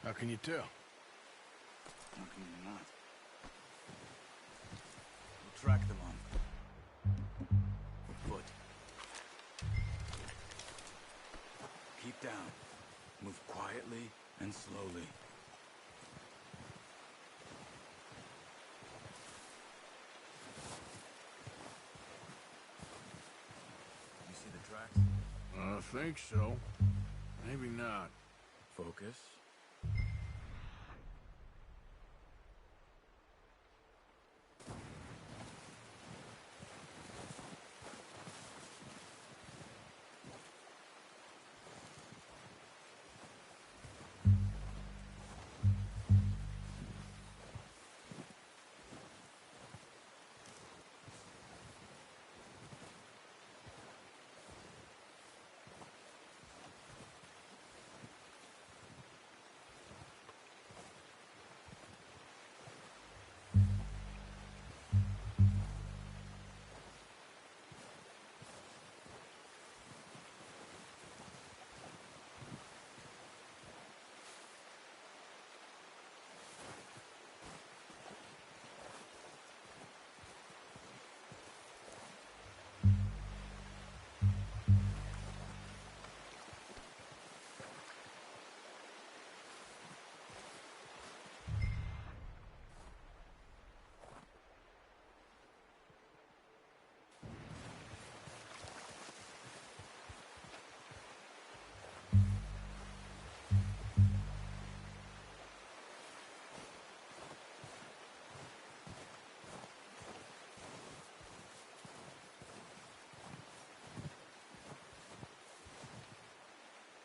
[SPEAKER 13] How can you tell?
[SPEAKER 14] How can you not? We'll track them on foot. Keep down. Move quietly and slowly. You see the tracks?
[SPEAKER 13] I think so. Maybe not.
[SPEAKER 14] Focus.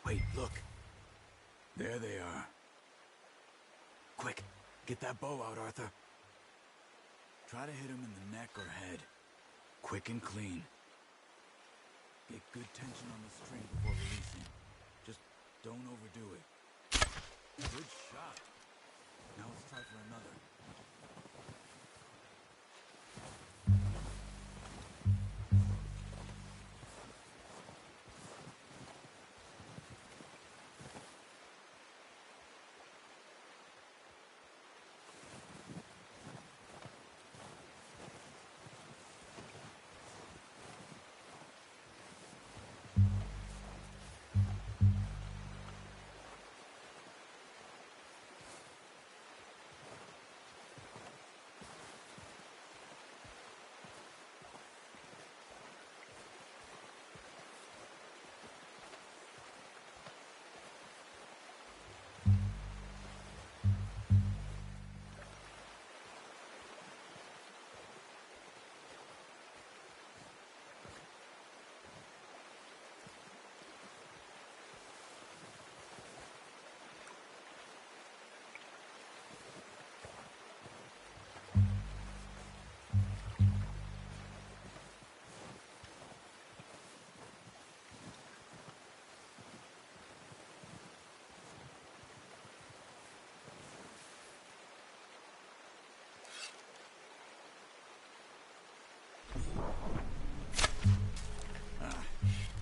[SPEAKER 14] Wait, look. There they are. Quick, get that bow out, Arthur. Try to hit him in the neck or head. Quick and clean. Get good tension on the string before releasing. Just don't overdo it. Good shot. Now let's try for another.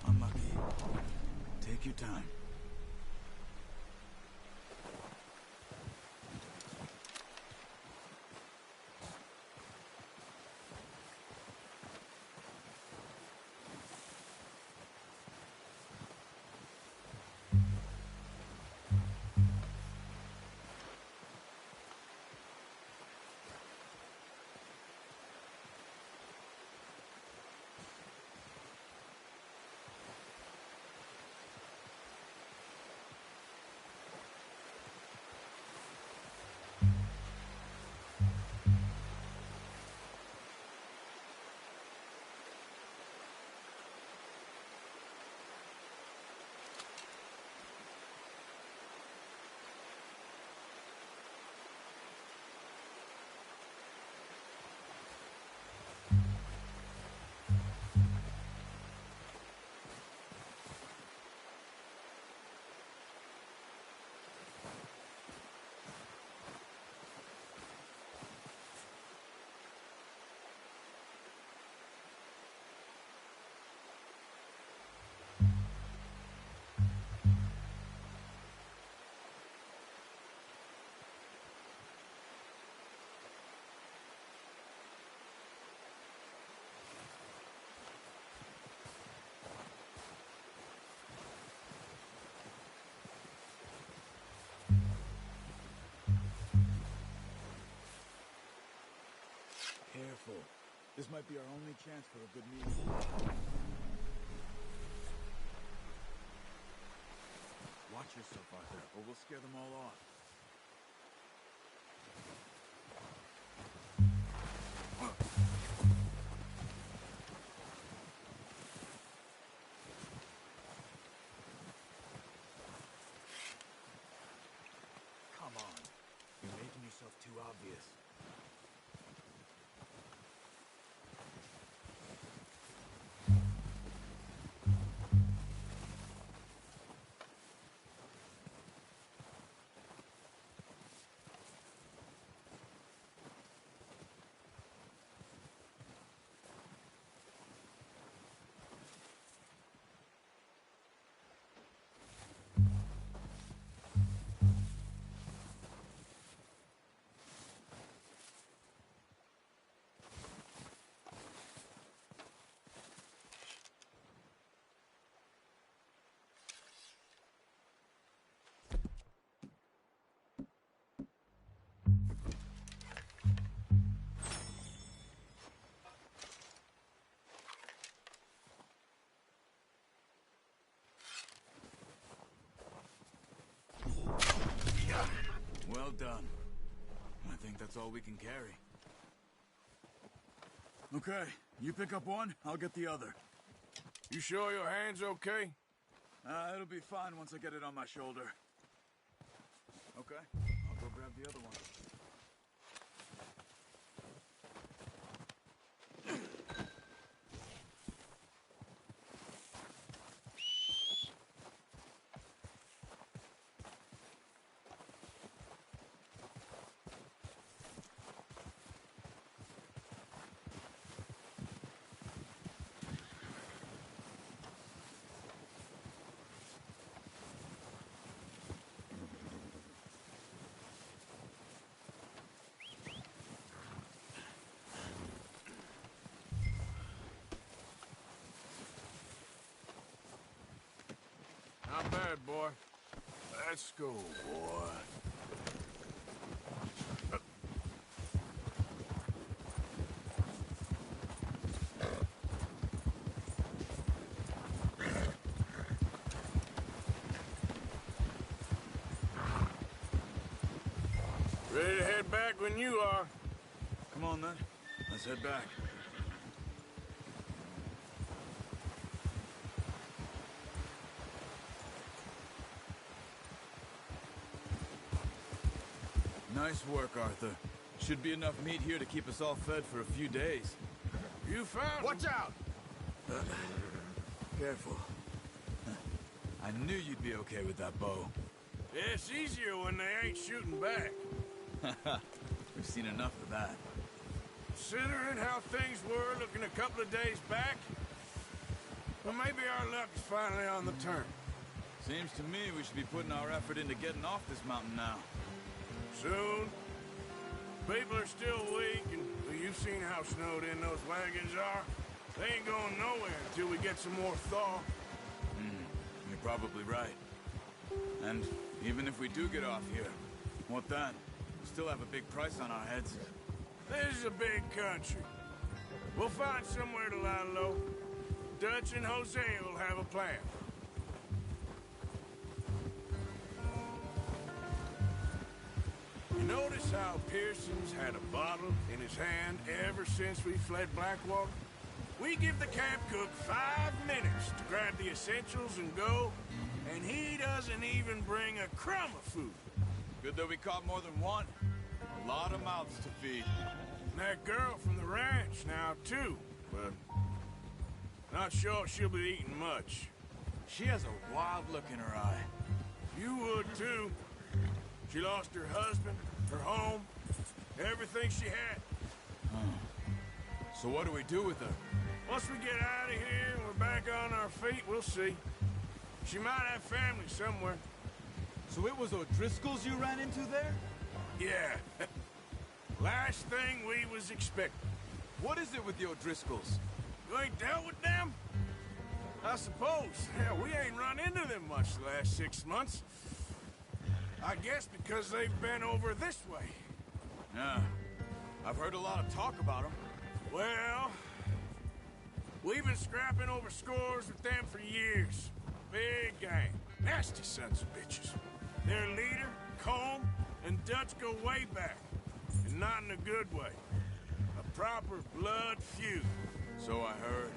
[SPEAKER 14] Unlucky. Take your time. This might be our only chance for a good meal. Watch yourself, Arthur, or we'll scare them all off. Come on. You're making yourself too obvious. Well done. I think that's all we can carry. Okay, you pick up one, I'll get the other.
[SPEAKER 4] You sure your hand's okay?
[SPEAKER 14] It'll be fine once I get it on my shoulder. Okay, I'll go grab the other one.
[SPEAKER 4] Not bad, boy. Let's go, boy. Ready to head back when you are.
[SPEAKER 14] Come on, then. Let's head back. Nice work, Arthur. Should be enough meat here to keep us all fed for a few days.
[SPEAKER 4] You found
[SPEAKER 2] Watch out!
[SPEAKER 14] Careful. I knew you'd be okay with that bow.
[SPEAKER 4] Yeah, it's easier when they ain't shooting back.
[SPEAKER 14] We've seen enough of that.
[SPEAKER 4] Considering how things were looking a couple of days back, well, maybe our luck is finally on the turn.
[SPEAKER 14] Seems to me we should be putting our effort into getting off this mountain now.
[SPEAKER 4] Soon. People are still weak, and well, you've seen how snowed in those wagons are. They ain't going nowhere until we get some more thaw.
[SPEAKER 14] You're probably right. And even if we do get off here, what then? We still have a big price on our heads.
[SPEAKER 4] This is a big country. We'll find somewhere to lie low. Dutch and Jose will have a plan. You notice how Pearson's had a bottle in his hand ever since we fled Blackwater? We give the camp cook 5 minutes to grab the essentials and go, and he doesn't even bring a crumb of food.
[SPEAKER 14] Good that we caught more than one. A lot of mouths to feed.
[SPEAKER 4] And that girl from the ranch now, too, but not sure she'll be eating much.
[SPEAKER 14] She has a wild look in her eye.
[SPEAKER 4] You would, too. She lost her husband, her home, everything she had.
[SPEAKER 14] So what do we do with her?
[SPEAKER 4] Once we get out of here and we're back on our feet, we'll see. She might have family somewhere.
[SPEAKER 14] So it was O'Driscoll's you ran into there?
[SPEAKER 4] Yeah. Last thing we was expecting.
[SPEAKER 14] What is it with the O'Driscolls?
[SPEAKER 4] You ain't dealt with them? I suppose. Hell, we ain't run into them much the last 6 months. I guess because they've been over this way.
[SPEAKER 14] Yeah. I've heard a lot of talk about them.
[SPEAKER 4] Well, we've been scrapping over scores with them for years. Big gang. Nasty sons of bitches. Their leader, Colm, and Dutch go way back. And not in a good way. A proper blood feud.
[SPEAKER 14] So I heard.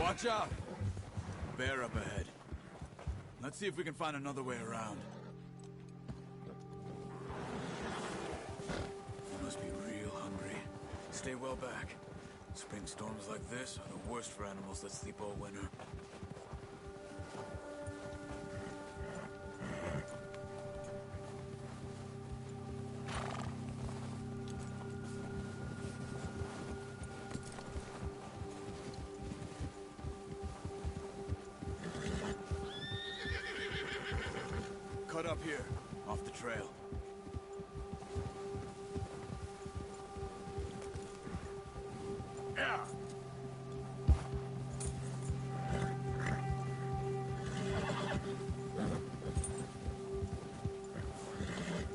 [SPEAKER 14] Watch out! Bear up ahead. Let's see if we can find another way around. You must be real hungry. Stay well back. Spring storms like this are the worst for animals that sleep all winter. Cut up here, off the trail.
[SPEAKER 4] Yeah.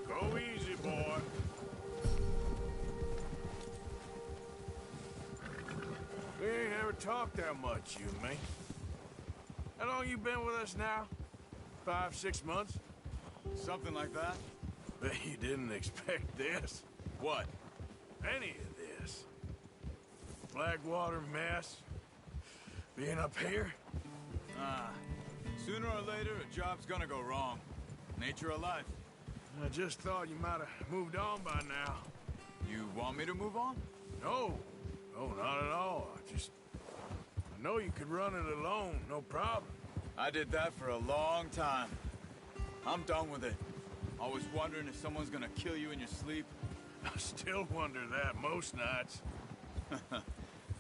[SPEAKER 4] Go easy, boy. We ain't ever talked that much, you and me. How long you been with us now? 5, 6 months?
[SPEAKER 14] Something like that?
[SPEAKER 4] Bet you didn't expect this.
[SPEAKER 14] What?
[SPEAKER 4] Any of this. Blackwater mess. Being up here?
[SPEAKER 14] Sooner or later, a job's gonna go wrong. Nature of life.
[SPEAKER 4] I just thought you might have moved on by now.
[SPEAKER 14] You want me to move on?
[SPEAKER 4] No. No, not at all. I know you could run it alone, no problem.
[SPEAKER 14] I did that for a long time. I'm done with it. Always wondering if someone's gonna kill you in your sleep.
[SPEAKER 4] I still wonder that most nights.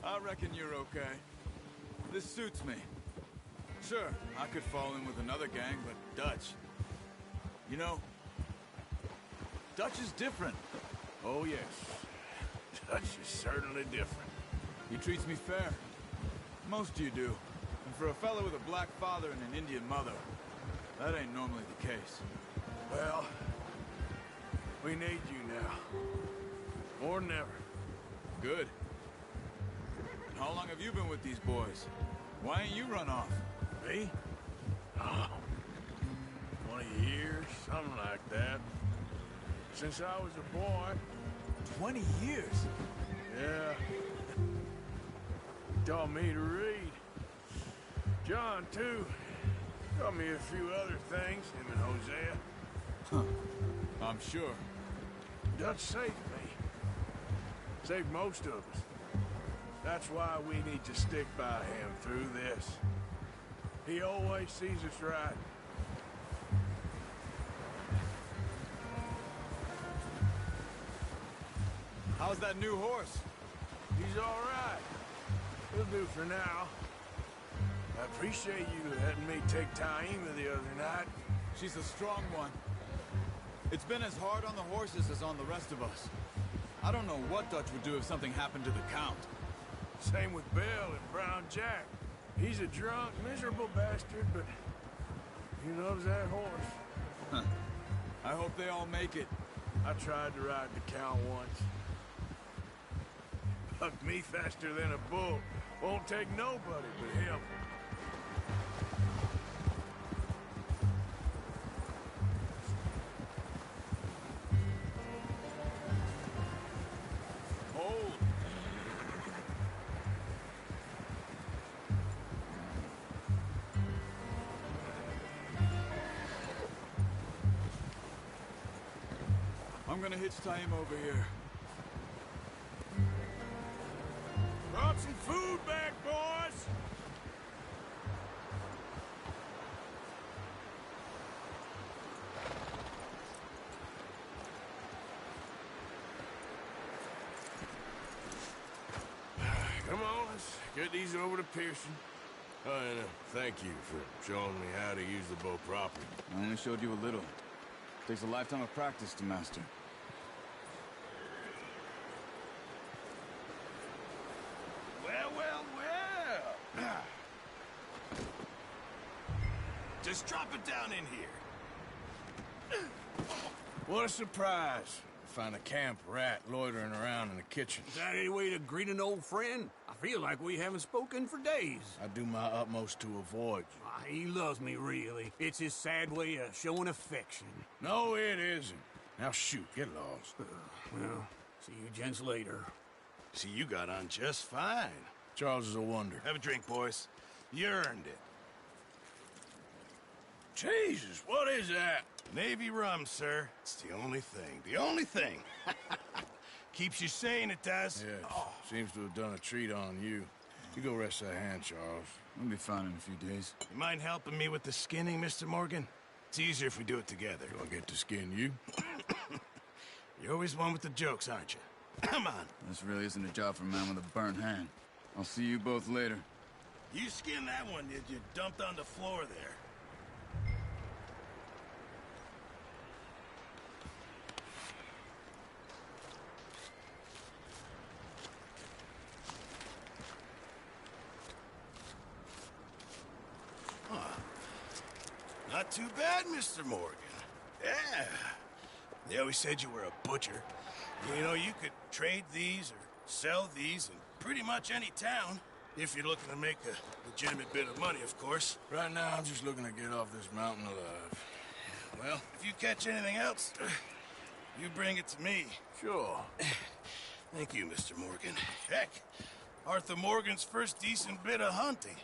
[SPEAKER 14] I reckon you're okay. This suits me. Sure, I could fall in with another gang, but Dutch... You know, Dutch is different.
[SPEAKER 4] Oh, yes. Dutch is certainly different.
[SPEAKER 14] He treats me fair. Most of you do. And for a fellow with a black father and an Indian mother, that ain't normally the case.
[SPEAKER 4] Well, we need you now. More than ever.
[SPEAKER 14] Good. And how long have you been with these boys? Why ain't you run off?
[SPEAKER 4] Me? Oh, 20 years, something like that. Since I was a boy.
[SPEAKER 14] 20 years?
[SPEAKER 4] Yeah. Taught me to read. John, too. Taught me a few other things, him and Hosea.
[SPEAKER 14] Huh. I'm sure.
[SPEAKER 4] Dutch saved me. Saved most of us. That's why we need to stick by him through this. He always sees us right.
[SPEAKER 14] How's that new horse?
[SPEAKER 4] He's all right. He'll do for now. I appreciate you letting me take Taima the other night.
[SPEAKER 14] She's a strong one. It's been as hard on the horses as on the rest of us. I don't know what Dutch would do if something happened to the Count.
[SPEAKER 4] Same with Bill and Brown Jack. He's a drunk, miserable bastard, but he loves that horse.
[SPEAKER 14] Huh. I hope they all make it.
[SPEAKER 4] I tried to ride the Count once. Bucked me faster than a bull. Won't take nobody but him.
[SPEAKER 14] Hold. I'm gonna hitch Taima over here.
[SPEAKER 4] Brought some food back, boys! Come on, let's get these over to Pearson. Oh, and thank you for showing me how to use the bow properly.
[SPEAKER 14] I only showed you a little. Takes a lifetime of practice to master.
[SPEAKER 4] Well, well, well!
[SPEAKER 13] Just drop it down in here. What a surprise. Find a camp rat loitering around in the kitchen.
[SPEAKER 16] Is that any way to greet an old friend? I feel like we haven't spoken for days.
[SPEAKER 13] I do my utmost to avoid you.
[SPEAKER 16] He loves me, really. It's his sad way of showing affection.
[SPEAKER 13] No, it isn't. Now shoot, get lost.
[SPEAKER 16] Well, see you gents later.
[SPEAKER 13] See, you got on just fine. Charles is a wonder. Have a drink, boys. You earned it. Jesus, what is that? Navy rum, sir. It's the only thing. The only thing. Keeps you sane, it does.
[SPEAKER 2] Yeah, seems to have done a treat on you. You go rest that hand, Charles.
[SPEAKER 14] We'll be fine in a few days.
[SPEAKER 13] You mind helping me with the skinning, Mr. Morgan? It's easier if we do it together.
[SPEAKER 2] Do I get to skin you?
[SPEAKER 13] You're always one with the jokes, aren't you? Come on.
[SPEAKER 14] This really isn't a job for a man with a burnt hand. I'll see you both later.
[SPEAKER 13] You skinned that one you dumped on the floor there. Not too bad, Mr. Morgan. Yeah. They always said you were a butcher. You know, you could trade these or sell these in pretty much any town. If you're looking to make a legitimate bit of money, of course.
[SPEAKER 2] Right now, I'm just looking to get off this mountain alive.
[SPEAKER 13] Well, if you catch anything else, you bring it to me.
[SPEAKER 2] Sure.
[SPEAKER 13] Thank you, Mr. Morgan. Heck, Arthur Morgan's first decent bit of hunting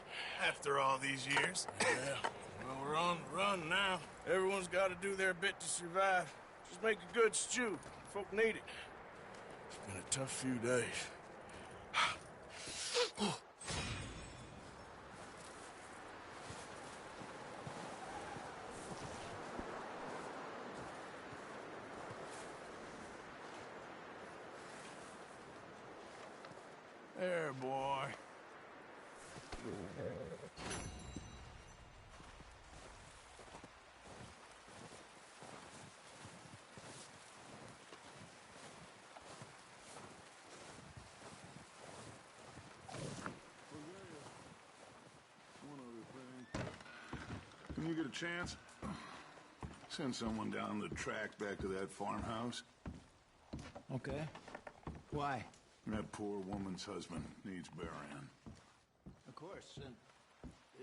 [SPEAKER 13] after all these years.
[SPEAKER 2] Yeah. Well, we're on the run now. Everyone's got to do their bit to survive. Just make a good stew. Folk need it. It's been a tough few days.
[SPEAKER 13] There, boy.
[SPEAKER 2] When you get a chance, send someone down the track back to that farmhouse.
[SPEAKER 3] Okay. Why?
[SPEAKER 2] That poor woman's husband needs burying.
[SPEAKER 3] Of course. And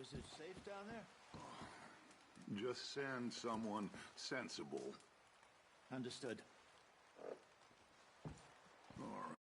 [SPEAKER 3] is it safe down there?
[SPEAKER 2] Just send someone sensible.
[SPEAKER 3] Understood.
[SPEAKER 2] All right.